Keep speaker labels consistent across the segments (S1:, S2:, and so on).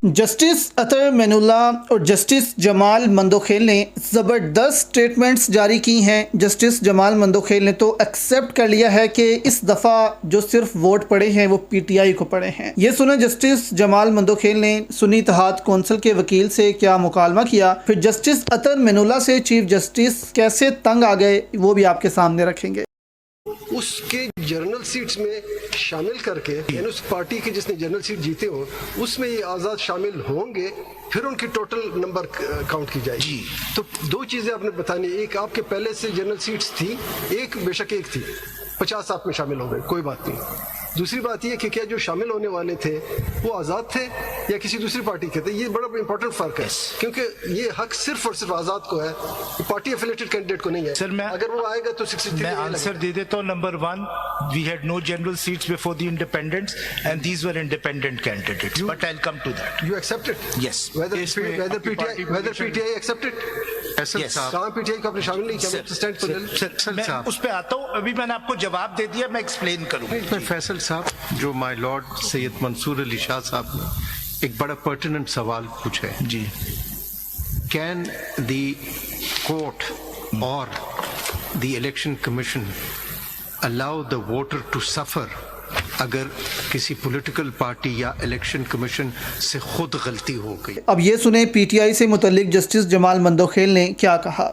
S1: Justice اطہر معین اللہ اور justice جمال مندوخیل نے زبردست سٹیٹمنٹس جاری کی ہیں۔ جسٹس جمال مندوخیل نے تو ایکسیپٹ کر لیا ہے کہ اس دفعہ جو صرف ووٹ پڑے ہیں وہ پی ٹی آئی کو پڑے ہیں۔ یہ سنیں جسٹس جمال مندوخیل نے سنی اتحاد کونسل کے وکیل سے کیا مکالمہ کیا، پھر جسٹس اطہر معین اللہ سے چیف جسٹس کیسے تنگ آ گئے وہ بھی آپ کے سامنے رکھیں گے۔
S2: اس کے جنرل سیٹس میں شامل کر کے یعنی اس پارٹی کے جس نے جنرل سیٹ جیتے ہوں اس میں یہ آزاد شامل ہوں گے، پھر ان کی ٹوٹل نمبر کاؤنٹ کی جائے گی۔ تو دو چیزیں آپ نے بتانی، ایک آپ کے پہلے سے جنرل سیٹس تھی، ایک بے شک ایک تھی، 50 آپ میں شامل ہو گئے، کوئی بات نہیں۔ دوسری بات یہ کہ کیا جو شامل ہونے والے تھے وہ آزاد تھے یا کسی دوسری پارٹی کے تھے، یہ بڑا امپورٹنٹ فرق ہے، کیونکہ یہ حق صرف اور صرف آزاد کو ہے، پارٹی افیلیٹڈ کینڈیڈیٹ کو نہیں ہے۔
S3: سر
S2: اگر وہ آئے گا تو 63
S3: میں آنسر دے دیتا ہوں۔ Number 1 we had no general seats before the independents and these were independent candidates, but I'll come to that.
S2: You accept it?
S3: Yes.
S2: Whether PTI accept it?
S3: Yes.
S2: کہاں پی ٹی آئی کو آپ نے شامل نہیں کیا؟
S3: سر میں اس پہ آتا ہوں، ابھی میں نے آپ کو جواب دے دیا، میں ایکسپلین کروں۔
S4: فیصل صاحب، جو مائی لارڈ سید منصور علی شاہ صاحب نے ایک بڑا پرٹیننٹ سوال پوچھا ہے،
S3: جی،
S4: کین دی کورٹ اور the election commission allow the voter to suffer اگر کسی پولیٹیکل پارٹی یا الیکشن کمیشن سے خود غلطی ہو گئی؟
S1: اب یہ سنیں پی ٹی آئی سے متعلق جسٹس جمال مندوخیل نے کیا کہا۔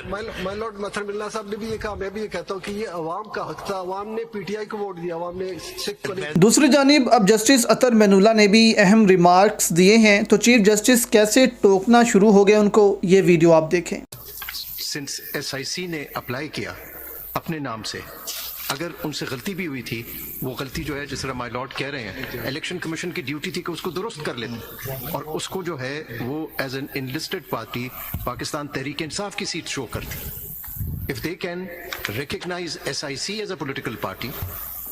S2: مائی لارڈ اطہر معین اللہ صاحب نے بھی یہ کہا، میں بھی یہ کہتا ہوں کہ یہ عوام کا حق تھا، عوام نے پی ٹی آئی کو ووٹ دیا، عوام نے سکھ کو نہیں۔
S1: دوسری جانب اب جسٹس اطہر معین اللہ نے بھی اہم ریمارکس دیے ہیں، تو چیف جسٹس کیسے ٹوکنا شروع ہو گئے ان کو، یہ ویڈیو آپ دیکھیں۔
S4: سنس ایس آئی سی نے اپلائی کیا اپنے نام سے، اگر ان سے غلطی بھی ہوئی تھی، وہ غلطی جو ہے جس طرح مائی لارڈ کہہ رہے ہیں، الیکشن کمیشن کی ڈیوٹی تھی کہ اس کو درست کر لیتے، اور اس کو جو ہے وہ as an unlisted party Pakistan Tehreek Insaf کی سیٹ شو کرتی۔ If they can recognize S I C as a political party,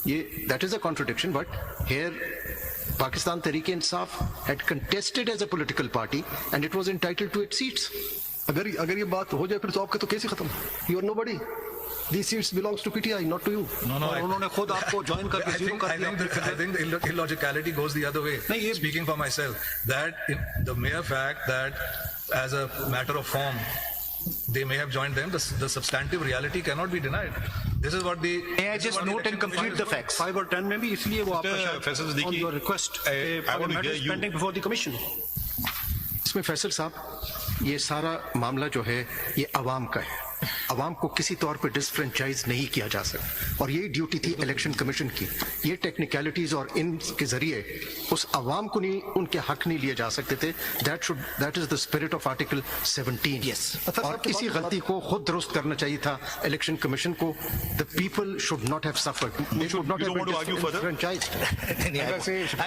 S4: یہ that is a contradiction, but here Pakistan Tehreek Insaf had contested as a political party and it was entitled to its seats.
S2: اگر یہ بات ہو جائے پھر تو آپ کے تو کیسے ختم؟ You are nobody, these seats belongs to PTI, not to you.
S5: No, انہوں نے خود آپ کو جوائن کر کے زیرو کر دیا۔
S6: I think the illogicality goes the other way. Speaking for myself, that the mere fact that as a matter of form they may have joined them, the substantive reality cannot be denied. This is what the
S3: May I just note and complete the facts?
S5: 5 اور 10 میں بھی اس لیے وہ آپ کا
S7: Faisal Siddiqui,
S5: on your request
S7: I want to hear you.
S5: pending before the commission.
S4: اس میں فیصل صاحب یہ سارا معاملہ جو ہے یہ عوام کا ہے، عوام کو کسی طور پہ ڈسفرینچائز نہیں کیا جا سکتا، اور یہی ڈیوٹی تھی الیکشن کمیشن کی۔ یہ ٹیکنیکلٹیز اور ان کے ذریعے اس عوام کو نہیں، ان کے حق نہیں لیے جا سکتے تھے۔ That is the spirit of article 17۔ اور اسی غلطی کو خود درست کرنا چاہیے تھا الیکشن کمیشن کو۔ The people should not have suffered, they should not have been disenfranchised.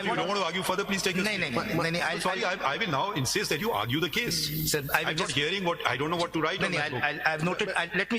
S7: If you don't want to argue further, please take your seat.
S3: نہیں،
S7: Sorry, I will now insist that you argue the case.
S3: Sir,
S7: I'm not hearing what, I don't know what to write on that book.
S3: I've noted. Let me